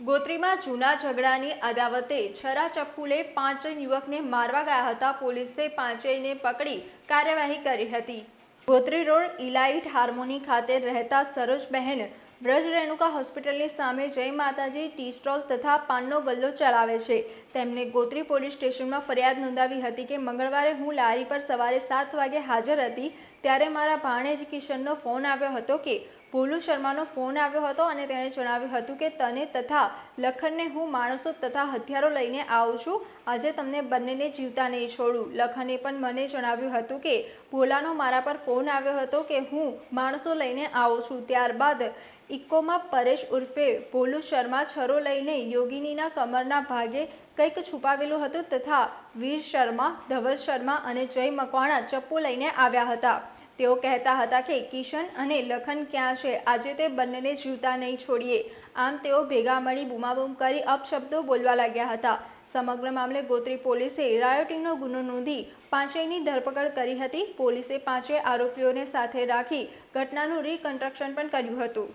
ગોત્રીમાં જૂના ઝઘડાની અદાવતે છરા ચપ્પુ લઈ 5 જણ યુવકને મારવા ગયા હતા। પોલીસે પાંચેયને પકડી કાર્યવાહી કરી હતી। ગોત્રી રોડ ઇલાઇટ હાર્મોની ખાતે રહેતા સરોજબહેન વ્રજ રેણુકા હોસ્પિટલની સામે જય માતાજી ટી સ્ટોલ તથા પાનનો ગલ્લો ચલાવે છે। તેમને ગોત્રી પોલીસ સ્ટેશનમાં ફરિયાદ નોંધાવી હતી કે મંગળવારે હું લારી પર સવારે 7 વાગે હાજર હતી ત્યારે મારા ભાણેજ કિશનનો ફોન આવ્યો હતો કે ભોલુ શર્માનો ફોન આવ્યો હતો અને તેણે જણાવ્યું હતું કે તને તથા લખનને હું માણસો તથા હથિયારો લઈને આવું છું। આજે તમને બંનેને જીવતા નહીં છોડું। લખને પણ મને જણાવ્યું હતું કે ભોલાનો મારા પર ફોન આવ્યો હતો કે હું માણસો લઈને આવું છું। ત્યારબાદ ઇક્કોમાં પરેશ ઉર્ફે ભોલુ શર્મા છરો લઈને યોગિનીના કમરના ભાગે કંઈક છુપાવેલું હતું તથા વીર શર્મા, ધવલ શર્મા અને જય મકવાણા ચપ્પુ લઈને આવ્યા હતા। તેઓ કહેતા હતા કે કિશન અને લખન ક્યાં છે, આજે તે બંનેને જીવતા નહીં છોડીએ। આમ તેઓ ભેગા મળી બૂમાબૂમ કરી અપશબ્દો બોલવા લાગ્યા હતા। સમગ્ર મામલે ગોત્રી પોલીસે રાયોટિંગનો ગુનો નોંધી પાંચેયની ધરપકડ કરી હતી। પોલીસે પાંચેય આરોપીઓને સાથે રાખી ઘટનાનું રિકન્સ્ટ્રક્શન પણ કર્યું હતું।